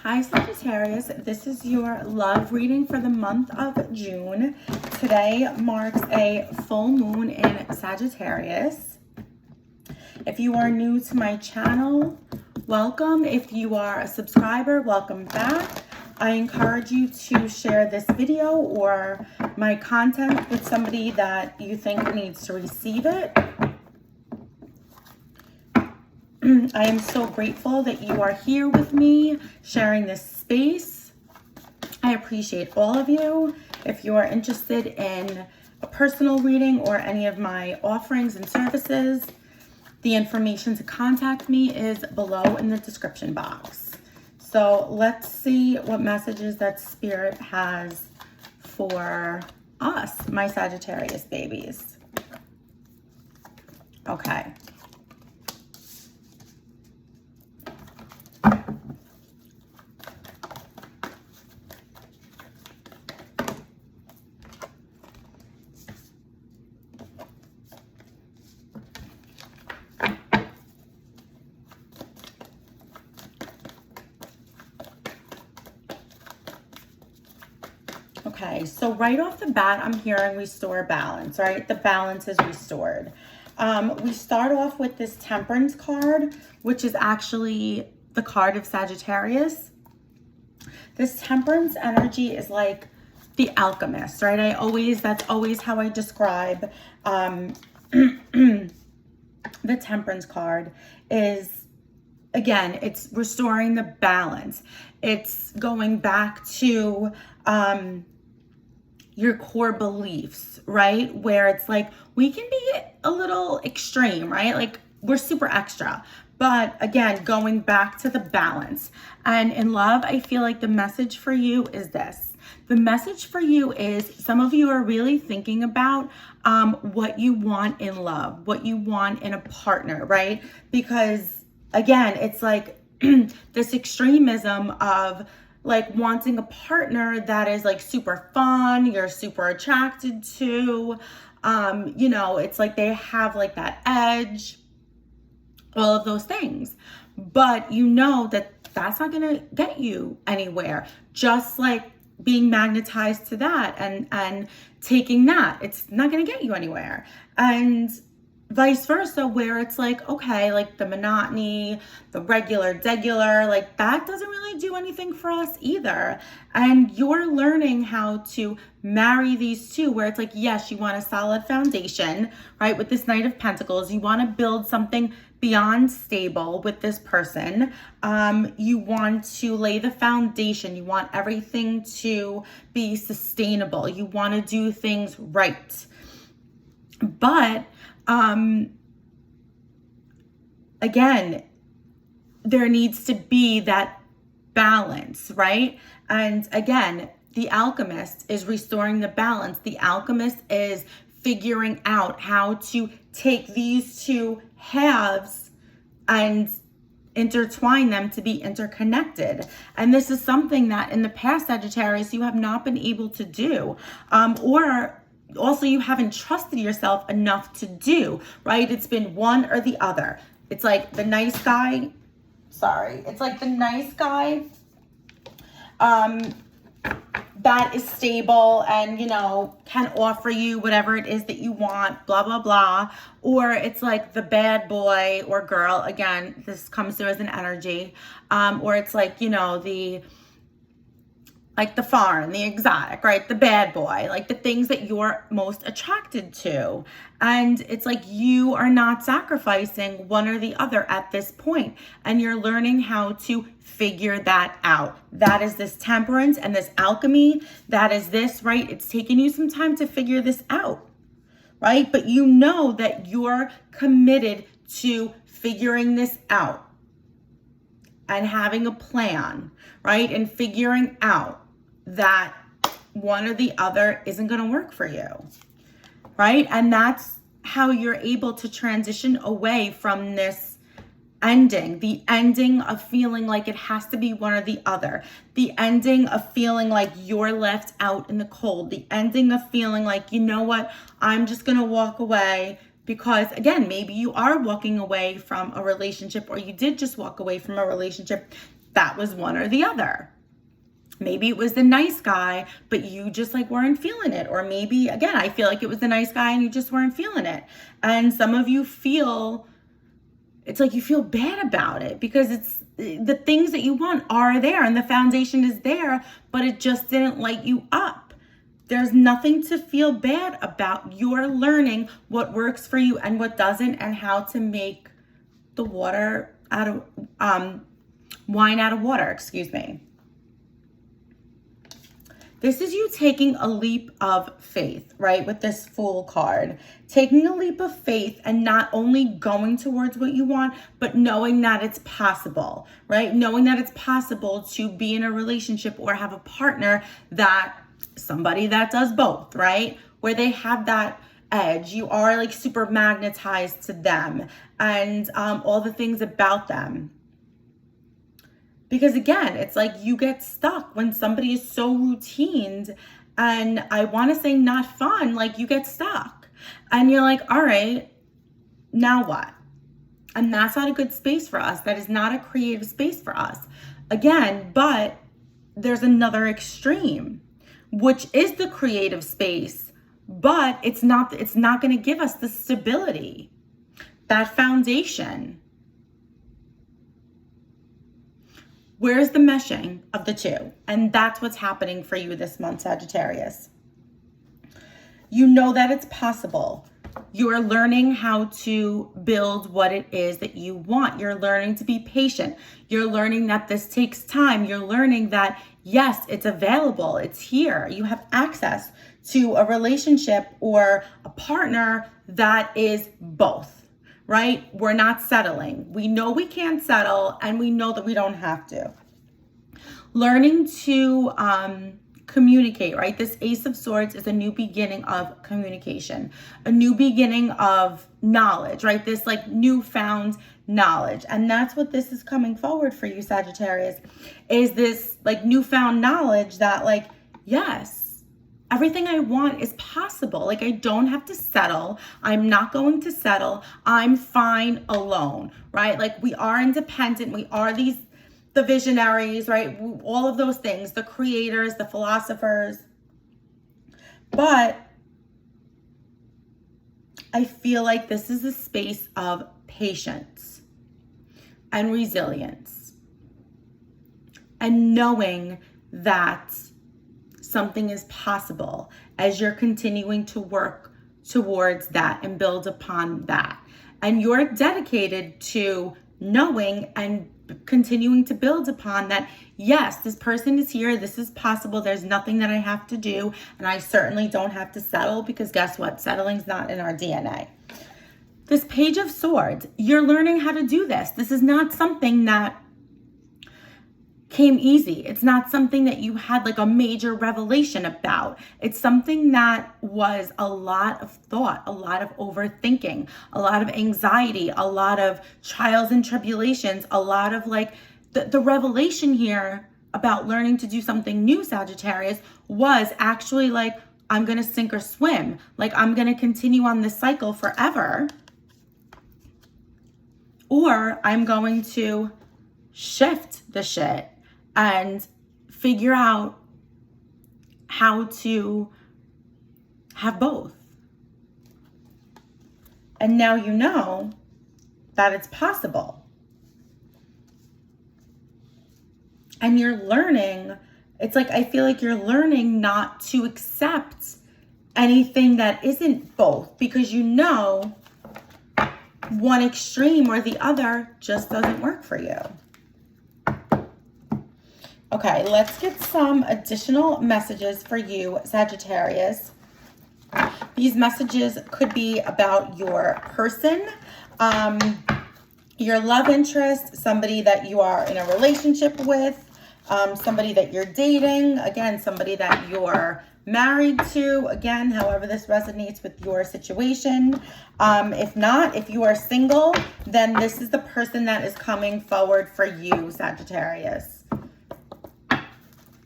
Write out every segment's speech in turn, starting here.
Hi Sagittarius, this is your love reading for the month of June. Today marks a full moon in Sagittarius. If you are new to my channel, welcome. If you are a subscriber, welcome back. I encourage you to share this video or my content with somebody that you think needs to receive it. I am so grateful that you are here with me sharing this space. I appreciate all of you. If you are interested in a personal reading or any of my offerings and services, the information to contact me is below in the description box. So let's see what messages that Spirit has for us, my Sagittarius babies. Okay. Okay, so right off the bat, I'm hearing restore balance, right? The balance is restored. We start off with this Temperance card, which is actually the card of Sagittarius. This Temperance energy is like the alchemist, right? That's always how I describe the Temperance card is, again, it's restoring the balance. It's going back to your core beliefs, right? Where it's like, we can be a little extreme, right? Like we're super extra, but again, going back to the balance. And in love, I feel like the message for you is this. The message for you is some of you are really thinking about what you want in love, what you want in a partner, right? Because again, it's like this extremism of like wanting a partner that is like super fun, you're super attracted to, you know, it's like they have like that edge, all of those things. But you know that that's not gonna get you anywhere. Just like being magnetized to that and taking that, it's not gonna get you anywhere. And vice versa, where it's like, okay, like the monotony, the degular, like that doesn't really do anything for us either. And you're learning how to marry these two, where it's like, yes, you want a solid foundation, right? With this Knight of Pentacles, you want to build something beyond stable with this person. You want to lay the foundation. You want everything to be sustainable. You want to do things right. But again, there needs to be that balance, right? And again, the alchemist is restoring the balance. The alchemist is figuring out how to take these two halves and intertwine them to be interconnected. And this is something that in the past, Sagittarius, you have not been able to do, or also you haven't trusted yourself enough to do, right? It's been one or the other. It's like the nice guy, it's like the nice guy that is stable and, you know, can offer you whatever it is that you want, blah, blah, blah. Or it's like the bad boy or girl, again, this comes through as an energy, or it's like, you know, the foreign, the exotic, right? The bad boy, like the things that you're most attracted to. And it's like you are not sacrificing one or the other at this point. And you're learning how to figure that out. That is this Temperance and this alchemy. That is this, right? It's taking you some time to figure this out, right? But you know that you're committed to figuring this out and having a plan, right? And figuring out that one or the other isn't going to work for you, right? And that's how you're able to transition away from this ending, the ending of feeling like it has to be one or the other, the ending of feeling like you're left out in the cold, the ending of feeling like, you know what, I'm just going to walk away because, again, maybe you are walking away from a relationship or you did just walk away from a relationship that was one or the other. Maybe it was the nice guy, but you just like weren't feeling it. Or maybe, again, I feel like it was the nice guy and you just weren't feeling it. And some of you it's like you feel bad about it because it's the things that you want are there and the foundation is there, but it just didn't light you up. There's nothing to feel bad about. You're learning what works for you and what doesn't, and how to make the wine out of water, excuse me. This is you taking a leap of faith, right? With this Fool card, taking a leap of faith and not only going towards what you want, but knowing that it's possible, right? Knowing that it's possible to be in a relationship or have a partner somebody that does both, right? Where they have that edge. You are like super magnetized to them and all the things about them. Because again, it's like you get stuck when somebody is so routined and I want to say not fun, like you get stuck and you're like, all right, now what? And that's not a good space for us. That is not a creative space for us. Again, but there's another extreme, which is the creative space, but it's not going to give us the stability, that foundation. Where's the meshing of the two? And that's what's happening for you this month, Sagittarius. You know that it's possible. You are learning how to build what it is that you want. You're learning to be patient. You're learning that this takes time. You're learning that, yes, it's available. It's here. You have access to a relationship or a partner that is both. Right? We're not settling. We know we can't settle and we know that we don't have to. Learning to communicate, right? This Ace of Swords is a new beginning of communication, a new beginning of knowledge, right? This like newfound knowledge. And that's what this is coming forward for you, Sagittarius, is this like newfound knowledge that like, yes, everything I want is possible. Like I don't have to settle. I'm not going to settle. I'm fine alone, right? Like we are independent. We are the visionaries, right? All of those things, the creators, the philosophers. But I feel like this is a space of patience and resilience and knowing that something is possible as you're continuing to work towards that and build upon that. And you're dedicated to knowing and continuing to build upon that. Yes, this person is here. This is possible. There's nothing that I have to do. And I certainly don't have to settle because guess what? Settling's not in our DNA. This Page of Swords, you're learning how to do this. This is not something that came easy. It's not something that you had like a major revelation about. It's something that was a lot of thought, a lot of overthinking, a lot of anxiety, a lot of trials and tribulations, a lot of like the revelation here about learning to do something new, Sagittarius, was actually like, I'm going to sink or swim. Like I'm going to continue on this cycle forever, or I'm going to shift the shit and figure out how to have both. And now you know that it's possible. And you're learning, it's like, I feel like you're learning not to accept anything that isn't both, because you know one extreme or the other just doesn't work for you. Okay, let's get some additional messages for you, Sagittarius. These messages could be about your person, your love interest, somebody that you are in a relationship with, somebody that you're dating, again, somebody that you're married to, again, however this resonates with your situation. If not, if you are single, then this is the person that is coming forward for you, Sagittarius.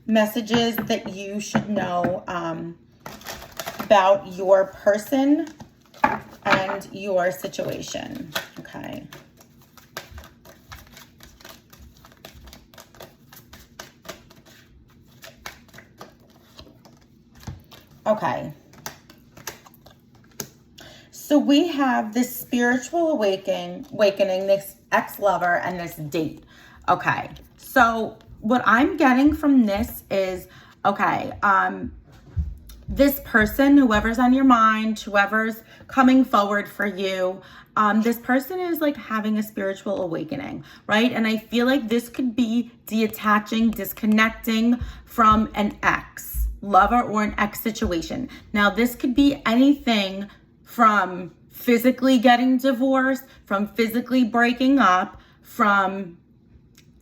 Messages that you should know about your person and your situation. Okay. Okay. So we have this spiritual awakening, this ex-lover, and this date. Okay. So what I'm getting from this is, okay, this person, whoever's on your mind, whoever's coming forward for you, this person is like having a spiritual awakening, right? And I feel like this could be detaching, disconnecting from an ex lover or an ex situation. Now, this could be anything from physically getting divorced, from physically breaking up, from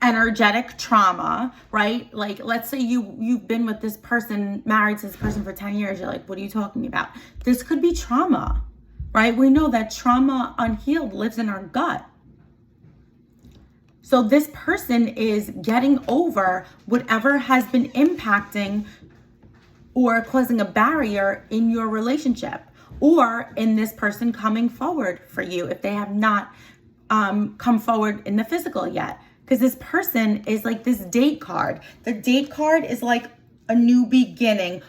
energetic trauma, right? Like, let's say you've been with this person, married to this person for 10 years. You're like, what are you talking about? This could be trauma, right? We know that trauma unhealed lives in our gut. So this person is getting over whatever has been impacting or causing a barrier in your relationship, or in this person coming forward for you if they have not come forward in the physical yet. Because this person is like this date card. The date card is like a new beginning,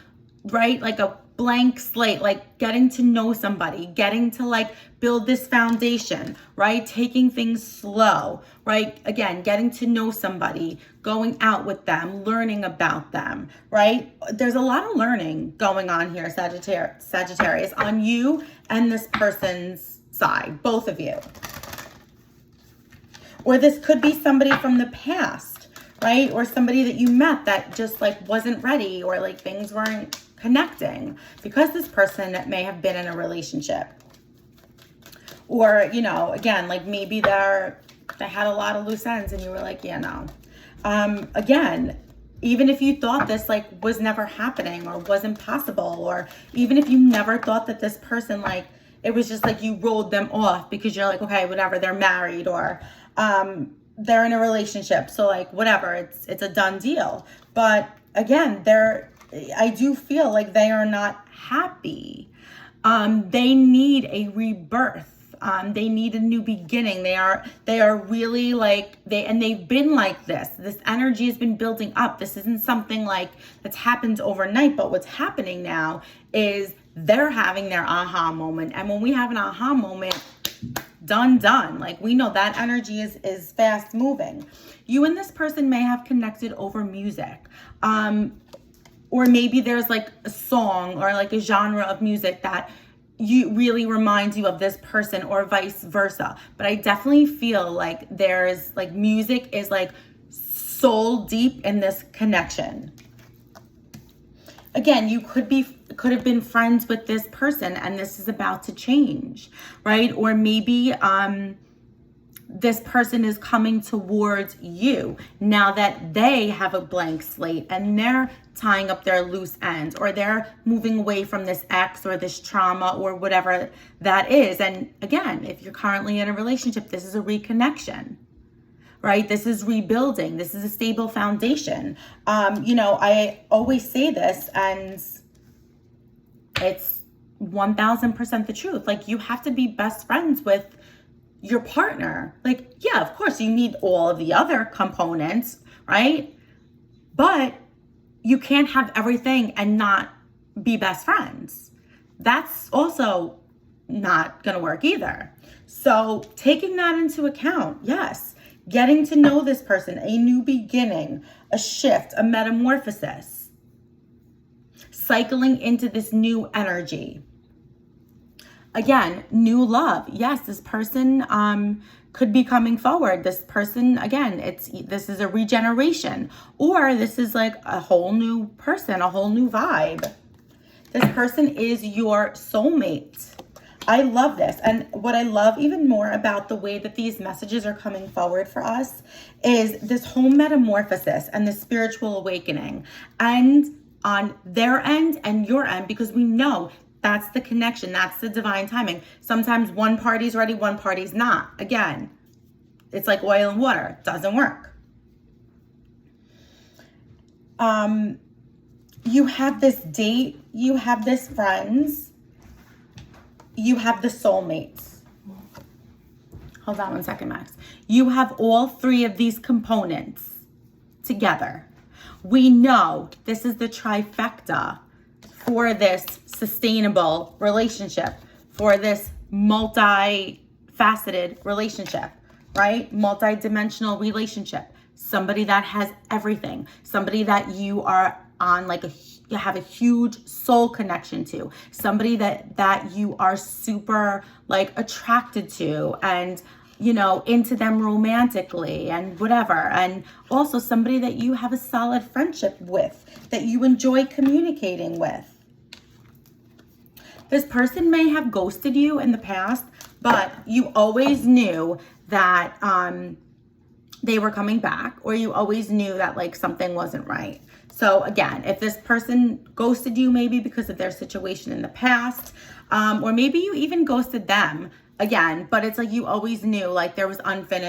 right? Like a blank slate, like getting to know somebody, getting to like build this foundation, right? Taking things slow, right? Again, getting to know somebody, going out with them, learning about them, right? There's a lot of learning going on here, Sagittarius, on you and this person's side, both of you. Or this could be somebody from the past, right? Or somebody that you met that just like wasn't ready, or like things weren't connecting because this person may have been in a relationship. Or, you know, again, like maybe they had a lot of loose ends and you were like, yeah, no. Again, even if you thought this like was never happening or wasn't possible, or even if you never thought that this person, like, it was just like you rolled them off because you're like, okay, whatever, they're married, or they're in a relationship, so like whatever, it's a done deal. But again, I do feel like they are not happy. They need a rebirth. They need a new beginning. They are really like, they've been like this. This energy has been building up. This isn't something like that's happened overnight, but what's happening now is they're having their aha moment. And when we have an aha moment, done. Like, we know that energy is fast moving. You and this person may have connected over music. Or maybe there's like a song or like a genre of music that you really reminds you of this person, or vice versa. But I definitely feel like there's like music is like soul deep in this connection. Again, you could have been friends with this person and this is about to change, right? Or maybe this person is coming towards you now that they have a blank slate and they're tying up their loose ends, or they're moving away from this ex or this trauma or whatever that is. And again, if you're currently in a relationship, this is a reconnection, right? This is rebuilding. This is a stable foundation. You know, I always say this, and it's 1000% the truth. Like, you have to be best friends with your partner. Like, yeah, of course you need all of the other components, right? But you can't have everything and not be best friends. That's also not going to work either. So taking that into account, yes, getting to know this person, a new beginning, a shift, a metamorphosis, cycling into this new energy. Again, new love. Yes, this person could be coming forward. This person, again, this is a regeneration, or this is like a whole new person, a whole new vibe. This person is your soulmate. I love this. And what I love even more about the way that these messages are coming forward for us is this whole metamorphosis and the spiritual awakening, and on their end and your end, because we know that's the connection. That's the divine timing. Sometimes one party's ready, one party's not. Again, it's like oil and water. It doesn't work. You have this date. You have this friends. You have the soulmates. Hold on one second, Max. You have all three of these components together. We know this is the trifecta for this sustainable relationship, for this multi-faceted relationship, right? Multi-dimensional relationship. Somebody that has everything. Somebody that you are on like you have a huge soul connection to. Somebody that you are super like attracted to and into them romantically and whatever. And also somebody that you have a solid friendship with, that you enjoy communicating with. This person may have ghosted you in the past, but you always knew that they were coming back, or you always knew that like something wasn't right. So again, if this person ghosted you, maybe because of their situation in the past, or maybe you even ghosted them, again, but it's like you always knew like there was unfinished